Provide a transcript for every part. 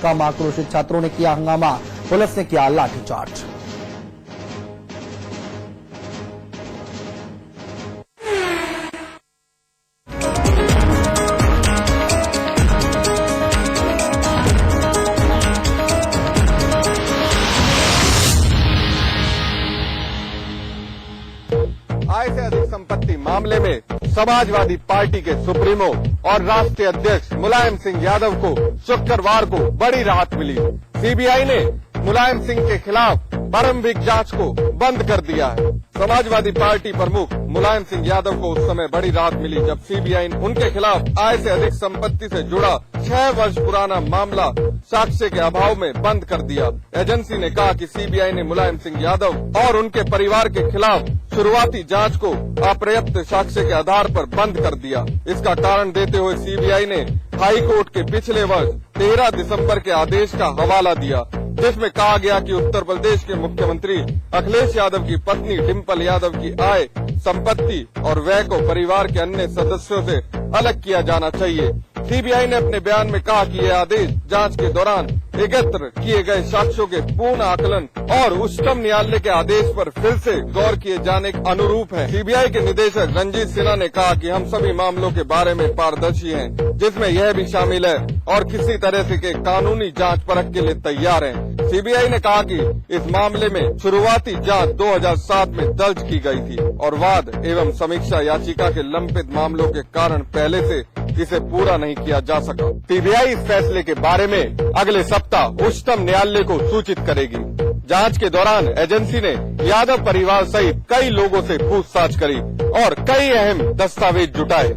कम, आक्रोशित छात्रों ने किया हंगामा, पुलिस ने किया लाठीचार्ज। आय से अधिक संपत्ति मामले में समाजवादी पार्टी के सुप्रीमो और राष्ट्रीय अध्यक्ष मुलायम सिंह यादव को शुक्रवार को बड़ी राहत मिली। सीबीआई ने मुलायम सिंह के खिलाफ प्रारंभिक जांच को बंद कर दिया है। समाजवादी पार्टी प्रमुख मुलायम सिंह यादव को उस समय बड़ी राहत मिली जब सीबीआई ने उनके खिलाफ आय से अधिक संपत्ति से जुड़ा 6 वर्ष पुराना मामला साक्ष्य के अभाव में बंद कर दिया। एजेंसी ने कहा कि सीबीआई ने मुलायम सिंह यादव और उनके परिवार के खिलाफ शुरुआती जांच को अपर्याप्त साक्ष्य के आधार पर बंद कर दिया। इसका कारण देते हुए सीबीआई ने हाई कोर्ट के पिछले वर्ष 13 दिसंबर के आदेश का हवाला दिया, जिसमें कहा गया कि उत्तर प्रदेश के मुख्यमंत्री अखिलेश यादव की पत्नी डिम्पल यादव की आय, संपत्ति और व्यय को परिवार के अन्य सदस्यों से अलग किया जाना चाहिए। सीबीआई ने अपने बयान में कहा कि यह आदेश जांच के दौरान एकत्र किए गए साक्ष्यों के पूर्ण आकलन और उच्चतम न्यायालय के आदेश पर फिर से गौर किए जाने के अनुरूप है। सीबीआई के निदेशक रंजीत सिन्हा ने कहा कि हम सभी मामलों के बारे में पारदर्शी हैं, जिसमें यह भी शामिल है और किसी तरह से के कानूनी जांच परख के लिए तैयार हैं। सीबीआई ने कहा कि इस मामले में शुरुआती जांच 2007 में दर्ज की गई थी और वाद एवं समीक्षा याचिका के लंबित मामलों के कारण पहले से इसे पूरा नहीं किया जा सका। सीबीआई इस फैसले के बारे में अगले सप्ताह उच्चतम न्यायालय को सूचित करेगी। जांच के दौरान एजेंसी ने यादव परिवार सहित कई लोगों से पूछताछ करी और कई अहम दस्तावेज जुटाए।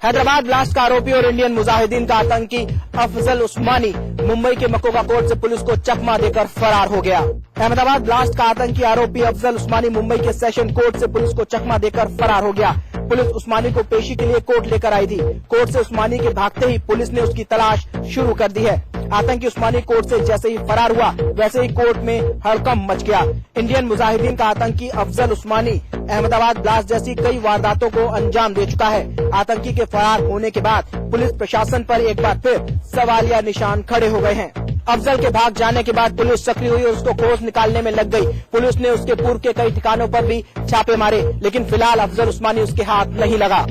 हैदराबाद ब्लास्ट का आरोपी और इंडियन मुजाहिदीन का आतंकी अफजल उस्मानी मुंबई के मकोका कोर्ट से पुलिस को चकमा देकर फरार हो गया। अहमदाबाद ब्लास्ट का आतंकी आरोपी अफजल उस्मानी मुंबई के सेशन कोर्ट से पुलिस को चकमा देकर फरार हो गया। पुलिस उस्मानी को पेशी के लिए कोर्ट लेकर आई थी। कोर्ट से उस्मानी के भागते ही पुलिस ने उसकी तलाश शुरू कर दी है। आतंकी उस्मानी कोर्ट से जैसे ही फरार हुआ वैसे ही कोर्ट में हड़कंप मच गया। इंडियन मुजाहिदीन का आतंकी अफजल उस्मानी अहमदाबाद ब्लास्ट जैसी कई वारदातों को अंजाम दे चुका है। आतंकी के फरार होने के बाद पुलिस प्रशासन पर एक बार फिर सवालिया निशान खड़े हो गए हैं। अफजल के भाग जाने के बाद पुलिस सक्रिय हुई और उसको खोज निकालने में लग गई। पुलिस ने उसके पूर्व के कई ठिकानों पर भी छापे मारे, लेकिन फिलहाल अफजल उस्मानी उसके हाथ नहीं लगा।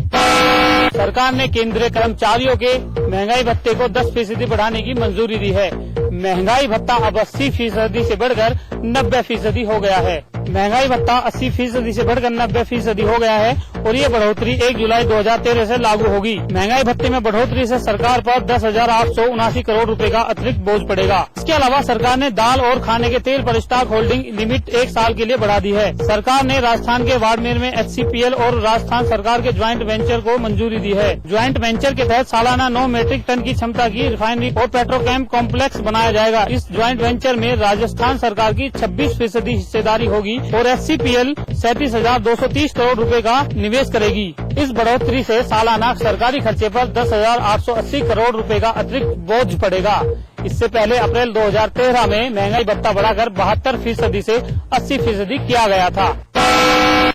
सरकार ने केंद्रीय कर्मचारियों के महंगाई भत्ते को 10% बढ़ाने की मंजूरी दी है। महंगाई भत्ता अब 80% से बढ़कर 90% हो गया है। महंगाई भत्ता 80% से बढ़कर 90% हो गया है और ये बढ़ोतरी 1 जुलाई 2013 से लागू होगी। महंगाई भत्ते में बढ़ोतरी से सरकार पर 10,879 करोड़ रुपए का अतिरिक्त बोझ पड़ेगा। इसके अलावा सरकार ने दाल और खाने के तेल पर स्टॉक होल्डिंग लिमिट 1 साल के लिए बढ़ा दी है। सरकार ने राजस्थान के बाड़मेर में HCPL और राजस्थान सरकार के ज्वाइंट वेंचर को मंजूरी दी है। ज्वाइंट वेंचर के तहत सालाना 9 मीट्रिक टन की क्षमता की रिफाइनरी और पेट्रोकेम कॉम्प्लेक्स बनाया जाएगा। इस ज्वाइंट वेंचर में राजस्थान सरकार की 26% हिस्सेदारी होगी और HCPL 37,230 करोड़ रुपए का निवेश करेगी। इस बढ़ोतरी से सालाना सरकारी खर्चे पर 10,880 करोड़ रुपए का अतिरिक्त बोझ पड़ेगा। इससे पहले अप्रैल 2013 में महंगाई भत्ता बढ़ाकर 72% से 80% किया गया था।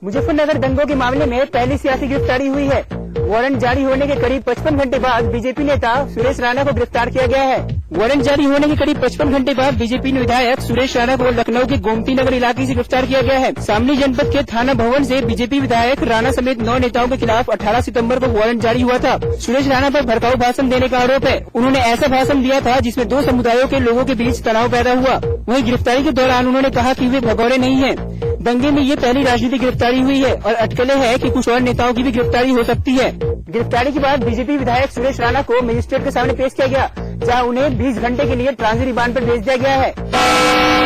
मुजफ्फरनगर दंगों के मामले में पहली सियासी गिरफ्तारी हुई है। वारंट जारी होने के करीब 55 घंटे बाद बीजेपी नेता सुरेश राणा को गिरफ्तार किया गया है। वारंट जारी होने के करीब 55 घंटे बाद बीजेपी विधायक सुरेश राणा को लखनऊ के गोमती नगर इलाके से गिरफ्तार किया गया है। शामली जनपद के थाना भवन से बीजेपी विधायक राणा समेत 9 नेताओं के खिलाफ 18 सितंबर को वारंट जारी हुआ था। सुरेश राणा पर भड़काऊ भाषण देने का आरोप है। उन्होंने ऐसा भाषण दिया था जिसमें 2 समुदायों के लोगों के बीच तनाव पैदा हुआ। वहीं गिरफ्तारी के दौरान उन्होंने कहा कि वे भगौड़े नहीं हैं। दंगे में ये पहली राजनीतिक गिरफ्तारी हुई है और अटकलें हैं कि कुछ और नेताओं की भी गिरफ्तारी हो सकती है। गिरफ्तारी के बाद बीजेपी विधायक सुरेश राणा को मजिस्ट्रेट के सामने पेश किया गया, जहां उन्हें 20 घंटे के लिए ट्रांजिट रिमांड पर भेज दिया गया है।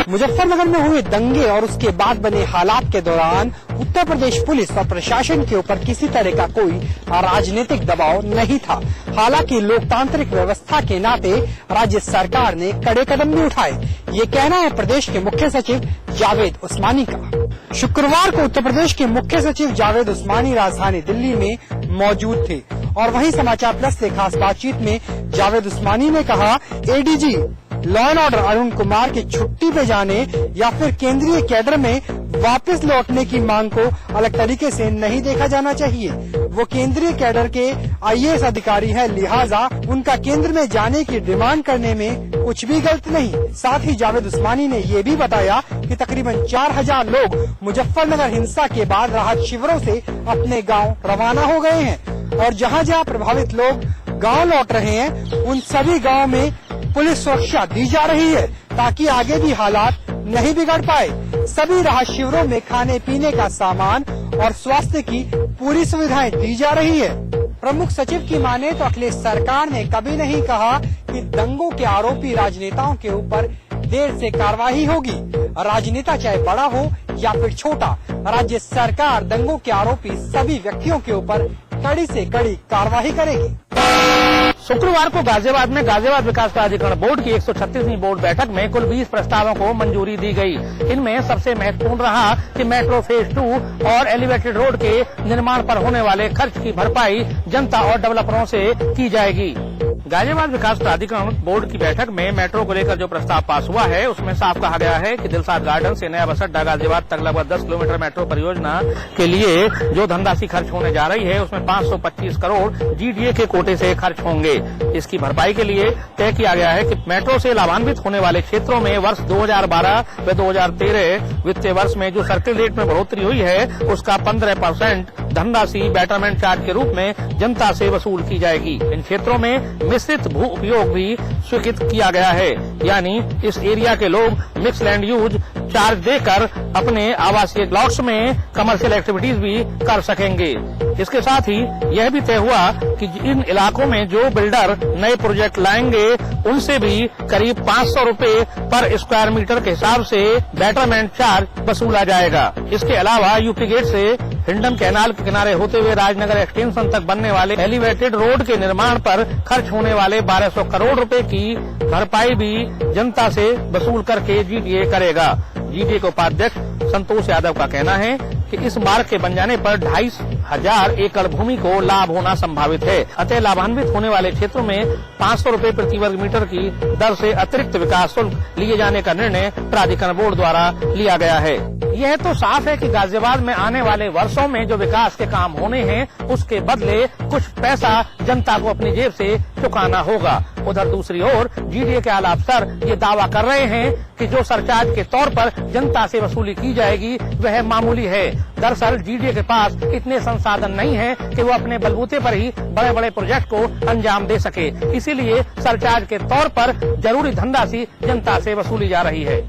मुजफ्फरनगर में हुए दंगे और उसके बाद बने हालात के दौरान उत्तर प्रदेश पुलिस और प्रशासन के ऊपर किसी तरह का कोई राजनीतिक दबाव नहीं था। हालांकि लोकतांत्रिक व्यवस्था के नाते राज्य सरकार ने कड़े कदम भी उठाए। ये कहना है प्रदेश के मुख्य सचिव जावेद उस्मानी का। शुक्रवार को उत्तर प्रदेश के मुख्य सचिव जावेद उस्मानी राजधानी दिल्ली में मौजूद थे और वहीं समाचार प्लस से खास बातचीत में जावेद उस्मानी ने कहा, ADG law and order Arun Kumar के छुट्टी पे जाने या फिर केंद्रीय कैडर में वापस लौटने की मांग को अलग तरीके से नहीं देखा जाना चाहिए। वो केंद्रीय कैडर के IAS अधिकारी है, लिहाजा उनका केंद्र में जाने की डिमांड करने में कुछ भी गलत नहीं। साथ ही जावेद उस्मानी ने ये भी बताया कि तकरीबन 4000 लोग मुजफ्फरनगर हिंसा के बाद राहत शिविरों से अपने गाँव रवाना हो गए हैं और जहाँ जहाँ प्रभावित लोग गाँव लौट रहे हैं उन सभी गाँव में पुलिस सुरक्षा दी जा रही है ताकि आगे भी हालात नहीं बिगड़ पाए। सभी राहत शिविरों में खाने पीने का सामान और स्वास्थ्य की पूरी सुविधाएं दी जा रही है। प्रमुख सचिव की माने तो अखिलेश सरकार ने कभी नहीं कहा कि दंगों के आरोपी राजनेताओं के ऊपर देर से कार्रवाई होगी। राजनेता चाहे बड़ा हो या फिर छोटा, राज्य सरकार दंगों के आरोपी सभी व्यक्तियों के ऊपर कड़ी से कड़ी कार्रवाई करेगी। शुक्रवार को गाजियाबाद में गाजियाबाद विकास प्राधिकरण बोर्ड की 136वीं बोर्ड बैठक में कुल 20 प्रस्तावों को मंजूरी दी गई। इनमें सबसे महत्वपूर्ण रहा कि मेट्रो फेज 2 और एलिवेटेड रोड के निर्माण पर होने वाले खर्च की भरपाई जनता और डेवलपरों से की जाएगी। गाजियाबाद विकास प्राधिकरण बोर्ड की बैठक में मेट्रो को लेकर जो प्रस्ताव पास हुआ है उसमें साफ कहा गया है कि दिलशाद गार्डन से नया बस अड्डा गाजियाबाद तक लगभग 10 किलोमीटर मेट्रो परियोजना के लिए जो धनराशि खर्च होने जा रही है उसमें 525 करोड़ GDA के कोटे से खर्च होंगे। इसकी भरपाई के लिए तय किया गया है कि मेट्रो से लाभान्वित होने वाले क्षेत्रों में वर्ष 2012 व 2013 वित्तीय वर्ष में जो सर्किल रेट में बढ़ोतरी हुई है उसका 15% धनराशि बेटरमेंट चार्ज के रूप में जनता से वसूल की जाएगी। इन क्षेत्रों में मिश्रित भू उपयोग भी स्वीकृत किया गया है, यानी इस एरिया के लोग मिक्स लैंड यूज चार्ज देकर अपने आवासीय प्लॉट्स में कमर्शियल एक्टिविटीज भी कर सकेंगे। इसके साथ ही यह भी तय हुआ कि इन इलाकों में जो बिल्डर नए प्रोजेक्ट लाएंगे उनसे भी करीब 500 रुपए पर स्क्वायर मीटर के हिसाब से बेटरमेंट चार्ज वसूला जाएगा। इसके अलावा यूपी गेट से हिंडन कैनाल के किनारे होते हुए राजनगर एक्सटेंशन तक बनने वाले एलिवेटेड रोड के निर्माण पर खर्च होने वाले 1200 करोड़ रुपए की भरपाई भी जनता से वसूल करके GDA करेगा। GDA के उपाध्यक्ष संतोष यादव का कहना है कि इस मार्ग के बन जाने पर 25,000 एकड़ भूमि को लाभ होना संभावित है। अतः लाभान्वित होने वाले क्षेत्रों में 500 रुपए प्रति वर्ग मीटर की दर से अतिरिक्त विकास शुल्क लिए जाने का निर्णय प्राधिकरण बोर्ड द्वारा लिया गया है। यह तो साफ है कि गाजियाबाद में आने वाले वर्षों में जो विकास के काम होने हैं उसके बदले कुछ पैसा जनता को अपनी जेब से चुकाना होगा। उधर दूसरी ओर GDA के आला अफसर ये दावा कर रहे हैं कि जो सरचार्ज के तौर पर जनता से वसूली की जाएगी वह मामूली है। दरअसल GDA के पास इतने संसाधन नहीं है कि वो अपने बलबूते पर ही बड़े बड़े प्रोजेक्ट को अंजाम दे सके, इसीलिए सरचार्ज के तौर पर जरूरी धनराशि जनता से वसूली जा रही है।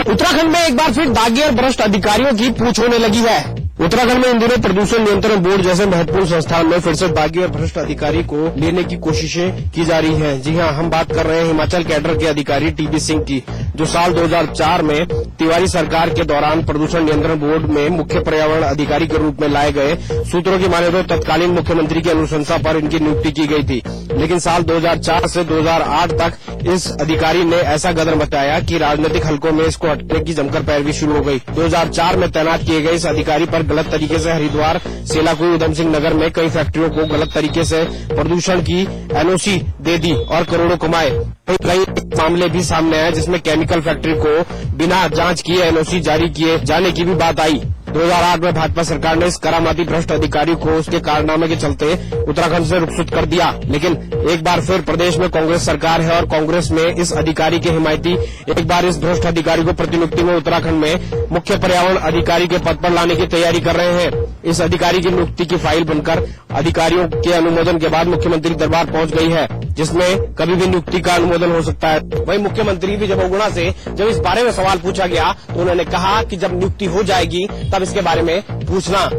उत्तराखंड में एक बार फिर दागी और भ्रष्ट अधिकारियों की पूछ होने लगी है। उत्तराखंड में इन दिनों प्रदूषण नियंत्रण बोर्ड जैसे महत्वपूर्ण संस्थान में फिर से दागी और भ्रष्ट अधिकारी को लेने की कोशिशें की जा रही हैं। जी हां, हम बात कर रहे हैं हिमाचल कैडर के अधिकारी TB सिंह की, जो साल 2004 में तिवारी सरकार के दौरान प्रदूषण नियंत्रण बोर्ड में मुख्य पर्यावरण अधिकारी के रूप में लाए गए। सूत्रों की माने तो तत्कालीन मुख्यमंत्री की अनुशंसा पर इनकी नियुक्ति की गई थी, लेकिन साल 2004 से 2008 तक इस अधिकारी ने ऐसा गदर मचाया कि राजनीतिक हलकों में इसको हटने की जमकर पैरवी शुरू हो गई। 2004 में तैनात किए गए इस अधिकारी पर गलत तरीके से हरिद्वार, सेलाकुई, उधम सिंह नगर में कई फैक्ट्रियों को गलत तरीके से प्रदूषण की NOC दे दी और करोड़ों कमाए। कई मामले भी सामने आए जिसमें केमिकल फैक्ट्री को बिना जांच किए NOC जारी किए जाने की भी बात आई। 2008 में भाजपा सरकार ने इस करामाती भ्रष्ट अधिकारी को उसके कारनामे के चलते उत्तराखंड से रुखसत कर दिया, लेकिन एक बार फिर प्रदेश में कांग्रेस सरकार है और कांग्रेस में इस अधिकारी के हिमायती एक बार इस भ्रष्ट अधिकारी को प्रतिनियुक्ति में उत्तराखंड में मुख्य पर्यावरण अधिकारी के पद पर लाने की तैयारी कर रहे हैं। इस अधिकारी की नियुक्ति की फाइल बनकर अधिकारियों के अनुमोदन के बाद मुख्यमंत्री दरबार पहुंच गई है, जिसमें कभी भी नियुक्ति का अनुमोदन हो सकता है। वहीं मुख्यमंत्री भी जब अगुणा से जब इस बारे में सवाल पूछा गया तो उन्होंने कहा कि जब नियुक्ति हो जाएगी तब इसके बारे में पूछना।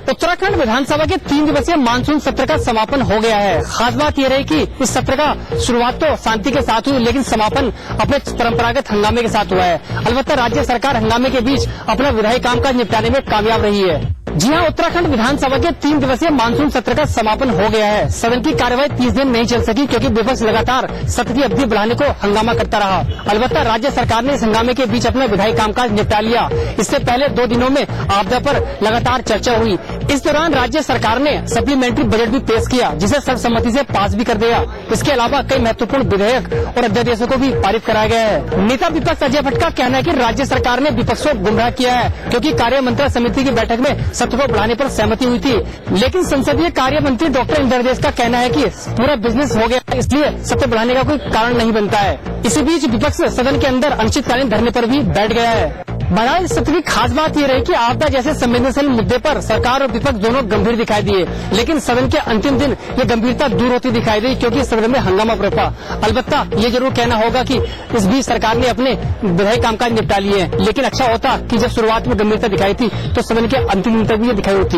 उत्तराखंड विधानसभा के 3 दिवसीय मानसून सत्र का समापन हो गया है। खास बात यह रही कि इस सत्र का शुरुआत तो शांति के साथ हुई, लेकिन समापन अपने परंपरागत हंगामे के साथ हुआ है। अलबत्ता राज्य सरकार हंगामे के बीच अपना विधायी कामकाज निपटाने में कामयाब रही है। जी हां, उत्तराखंड विधानसभा के 3 दिवसीय मानसून सत्र का समापन हो गया है। सदन की कार्यवाही 30 दिन नहीं चल सकी क्योंकि विपक्ष लगातार सत्र की अवधि बढ़ाने को हंगामा करता रहा। अलबत्ता राज्य सरकार ने इस हंगामे के बीच अपना विधायी कामकाज निपटा लिया। इससे पहले 2 दिनों में आपदा पर लगातार चर्चा हुई। इस दौरान राज्य सरकार ने सप्लीमेंट्री बजट भी पेश किया, जिसे सर्वसम्मति से पास भी कर दिया। इसके अलावा कई महत्वपूर्ण विधेयक और अध्यादेशों को भी पारित कराया गया है। नेता विपक्ष अजय भट्ट का कहना है कि राज्य सरकार ने विपक्ष को गुमराह किया है, क्योंकि कार्य मंत्रियों समिति की बैठक में सत्र को बढ़ाने पर सहमति हुई थी। लेकिन संसदीय कार्य मंत्री डॉक्टर इंद्रदेश का कहना है कि पूरा बिजनेस हो गया, इसलिए सत्र बढ़ाने का कोई कारण नहीं बनता है। इसी बीच विपक्ष सदन के अंदर अनिश्चितकालीन धरने पर भी बैठ गया है। बहरहाल इस सत्र की खास बात यह रही कि आपदा जैसे संवेदनशील मुद्दे पर सरकार और विपक्ष दोनों गंभीर दिखाई दिए, लेकिन सदन के अंतिम दिन ये गंभीरता दूर होती दिखाई दी, क्योंकि सदन में हंगामा बरपा। अलबत्ता ये जरूर कहना होगा कि इस बीच सरकार ने अपने विधायी कामकाज निपटा लिए हैं, लेकिन अच्छा होता कि जब शुरुआत में गंभीरता दिखाई थी तो सदन के अंतिम दिन तक भी ये दिखाई होती।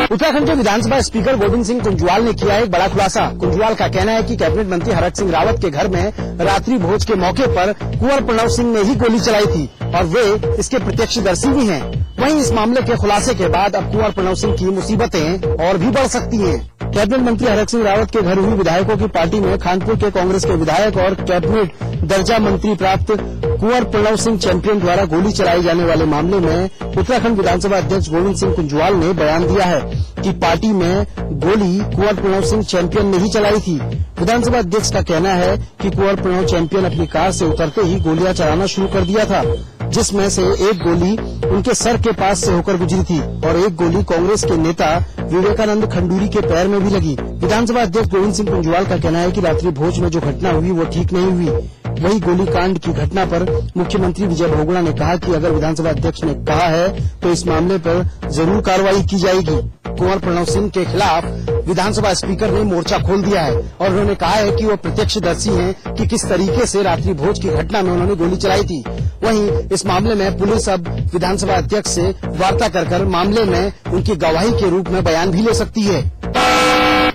उत्तराखंड के विधानसभा स्पीकर गोविंद सिंह कुंजवाल ने किया एक बड़ा खुलासा। कुंजवाल का कहना है कि कैबिनेट मंत्री हरक सिंह रावत के घर में रात्रि भोज के मौके पर कुंवर प्रणव सिंह ने ही गोली चलाई थी और वे इसके प्रत्यक्षदर्शी भी हैं। वहीं इस मामले के खुलासे के बाद अब कुंवर प्रणव सिंह की मुसीबतें और भी बढ़ सकती हैं। कैबिनेट मंत्री हरक सिंह रावत के घर हुई विधायकों की पार्टी में खानपुर के कांग्रेस के विधायक और कैबिनेट दर्जा मंत्री प्राप्त कुंवर प्रणव सिंह चैंपियन द्वारा गोली चलाए जाने वाले मामले में उत्तराखंड विधानसभा अध्यक्ष गोविंद सिंह कुंजवाल ने बयान दिया है कि पार्टी में गोली कुंवर प्रणव सिंह चैंपियन ने ही चलाई थी। विधानसभा अध्यक्ष का कहना है कि कुंवर प्रणव चैंपियन अपनी कार से उतरते ही गोलियां चलाना शुरू कर दिया था, जिसमें से एक गोली उनके सर के पास से होकर गुजरी थी और एक गोली कांग्रेस के नेता विवेकानंद खंडूरी के पैर में भी लगी। विधानसभा अध्यक्ष गोविंद सिंह कुंजवाल का कहना है कि रात्रि भोज में जो घटना हुई वो ठीक नहीं हुई। वही गोलीकांड की घटना पर मुख्यमंत्री विजय बहुगुणा ने कहा कि अगर विधानसभा अध्यक्ष ने कहा है तो इस मामले पर जरूर कार्रवाई की जाएगी। कुंवर प्रणव सिंह के खिलाफ विधानसभा स्पीकर ने मोर्चा खोल दिया है और उन्होंने कहा है कि वो प्रत्यक्षदर्शी हैं कि किस तरीके से रात्रि भोज की घटना में उन्होंने गोली चलाई थी। वहीं इस मामले में पुलिस अब विधानसभा अध्यक्ष से वार्ता कर मामले में उनकी गवाही के रूप में बयान भी ले सकती है।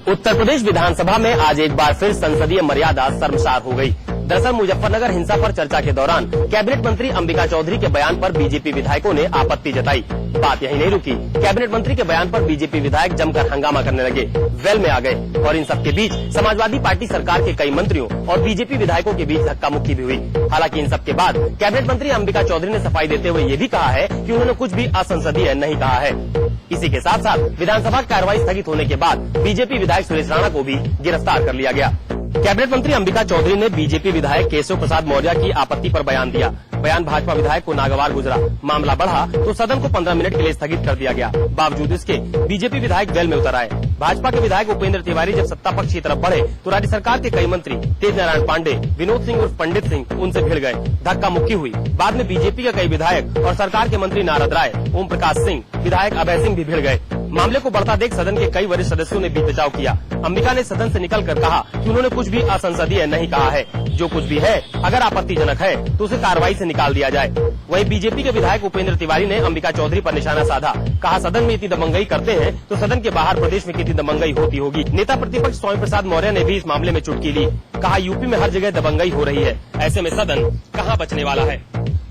उत्तर प्रदेश विधानसभा में आज एक बार फिर संसदीय मर्यादा शर्मसार हो गई। दरअसल मुजफ्फरनगर हिंसा पर चर्चा के दौरान कैबिनेट मंत्री अंबिका चौधरी के बयान पर बीजेपी विधायकों ने आपत्ति जताई। बात यही नहीं रुकी, कैबिनेट मंत्री के बयान पर बीजेपी विधायक जमकर हंगामा करने लगे, वेल में आ गए और इन सबके बीच समाजवादी पार्टी सरकार के कई मंत्रियों और बीजेपी विधायकों के बीच धक्का मुक्की भी हुई। हालांकि इन सबके बाद कैबिनेट मंत्री अंबिका चौधरी ने सफाई देते हुए ये भी कहा है कि उन्होंने कुछ भी असंसदीय नहीं कहा है। इसी के साथ साथ विधानसभा कार्रवाई स्थगित होने के बाद बीजेपी विधायक सुरेश राणा को भी गिरफ्तार कर लिया गया। कैबिनेट मंत्री अंबिका चौधरी ने बीजेपी विधायक केशव प्रसाद मौर्य की आपत्ति पर बयान दिया। बयान भाजपा विधायक को नागवार गुजरा। मामला बढ़ा तो सदन को 15 मिनट के लिए स्थगित कर दिया गया। बावजूद इसके बीजेपी विधायक वेल में उतर आए। भाजपा के विधायक उपेंद्र तिवारी जब सत्ता पक्ष की तरफ बढ़े तो राज्य सरकार के कई मंत्री तेज नारायण पांडे, विनोद सिंह उर्फ पंडित सिंह उनसे भिड़ गए, धक्का मुक्की हुई। बाद में बीजेपी के कई विधायक और सरकार के मंत्री नारद राय, ओम प्रकाश सिंह, विधायक अभय सिंह भी भिड़ गए। मामले को बढ़ता देख सदन के कई वरिष्ठ सदस्यों ने भी बचाव किया। अंबिका ने सदन से निकलकर कहा कि उन्होंने कुछ भी असंसदीय नहीं कहा है, जो कुछ भी है अगर आपत्तिजनक है तो उसे कार्रवाई से निकाल दिया जाए। वहीं बीजेपी के विधायक उपेंद्र तिवारी ने अंबिका चौधरी पर निशाना साधा। कहा सदन में इतनी दबंगई करते हैं तो सदन के बाहर प्रदेश में कितनी दबंगई होती होगी। नेता प्रतिपक्ष स्वामी प्रसाद मौर्य ने भी इस मामले में चुटकी ली। कहा यूपी में हर जगह दबंगई हो रही है, ऐसे में सदन कहाँ बचने वाला है।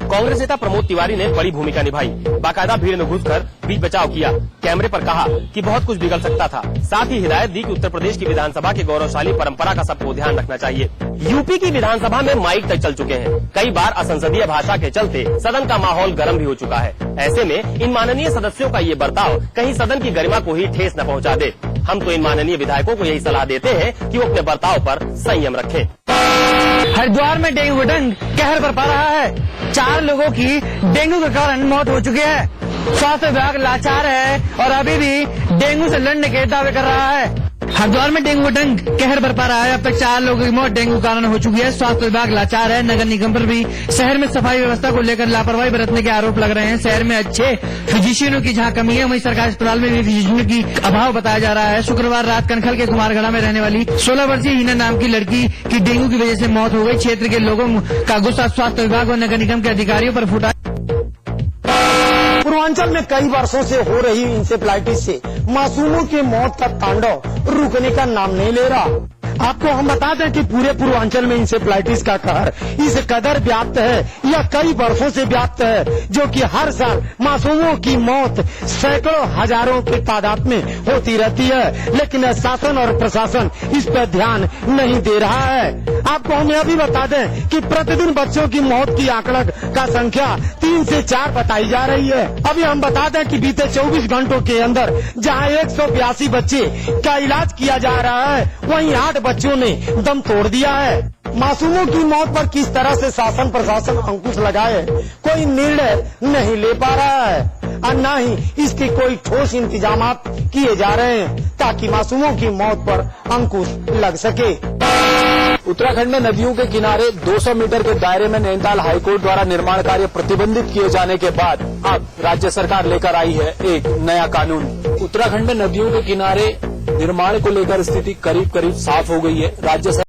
कांग्रेस नेता प्रमोद तिवारी ने बड़ी भूमिका निभाई। बाकायदा भीड़ में घुसकर बीच बचाव किया। कैमरे पर कहा कि बहुत कुछ बिगड़ सकता था। साथ ही हिदायत दी कि उत्तर प्रदेश की विधानसभा के गौरवशाली परंपरा का सबको ध्यान रखना चाहिए। यूपी की विधानसभा में माइक तक चल चुके हैं। कई बार असंसदीय भाषा के चलते सदन का माहौल गर्म भी हो चुका है। ऐसे में इन माननीय सदस्यों का ये बर्ताव कहीं सदन की गरिमा को ही ठेस न पहुँचा दे। हम तो इन माननीय विधायकों को यही सलाह देते हैं कि वो अपने बर्ताव पर संयम रखें। हरिद्वार में डेंगू डंग कहर बरपा रहा है। 4 लोगों की डेंगू के कारण मौत हो चुकी है। स्वास्थ्य विभाग लाचार है और अभी भी डेंगू से लड़ने के दावे कर रहा है। हरिद्वार में डेंगू डंग कहर बरपा रहा है। अब तक 4 लोगों की मौत डेंगू कारण हो चुकी है। स्वास्थ्य विभाग लाचार है। नगर निगम पर भी शहर में सफाई व्यवस्था को लेकर लापरवाही बरतने के आरोप लग रहे हैं। शहर में अच्छे फिजिशियनों की जहां कमी है, वहीं सरकारी अस्पताल में भी फिजिशियनों की अभाव बताया जा रहा है। शुक्रवार रात कनखल के कुमारगढ़ा में रहने वाली 16 वर्षीय हीना नाम की लड़की की डेंगू की वजह से मौत हो गई। क्षेत्र के लोगों का गुस्सा स्वास्थ्य विभाग और नगर निगम के अधिकारियों पर फूटा। पूर्वांचल में कई वर्षों से हो रही इंसेफ्लाइटिस से मासूमों की मौत का तांडव रुकने का नाम नहीं ले रहा। आपको हम बता दें कि पूरे पूर्वांचल में इंसेफ्लाइटिस का कहर इस कदर व्याप्त है या कई वर्षों से व्याप्त है, जो कि हर साल मासूमों की मौत सैकड़ों हजारों की तादाद में होती रहती है, लेकिन शासन और प्रशासन इस पर ध्यान नहीं दे रहा है। आपको हम यह भी बता दें कि प्रतिदिन बच्चों की मौत की आंकड़ा का संख्या 3 से 4 बताई जा रही है। अभी हम बता दें कि बीते 24 घंटों के अंदर जहां 182 बच्चे का इलाज किया जा रहा है, वहीं 8 बच्चों ने दम तोड़ दिया है। मासूमों की मौत पर किस तरह से शासन प्रशासन अंकुश लगाए, कोई निर्णय नहीं ले पा रहा है और न ही इसके कोई ठोस इंतजामात किए जा रहे हैं ताकि मासूमों की मौत पर अंकुश लग सके। उत्तराखंड में नदियों के किनारे 200 मीटर के दायरे में नैनीताल हाईकोर्ट द्वारा निर्माण कार्य प्रतिबंधित किए जाने के बाद अब राज्य सरकार लेकर आई है एक नया कानून। उत्तराखंड में नदियों के किनारे निर्माण को लेकर स्थिति करीब करीब साफ हो गई है। राज्य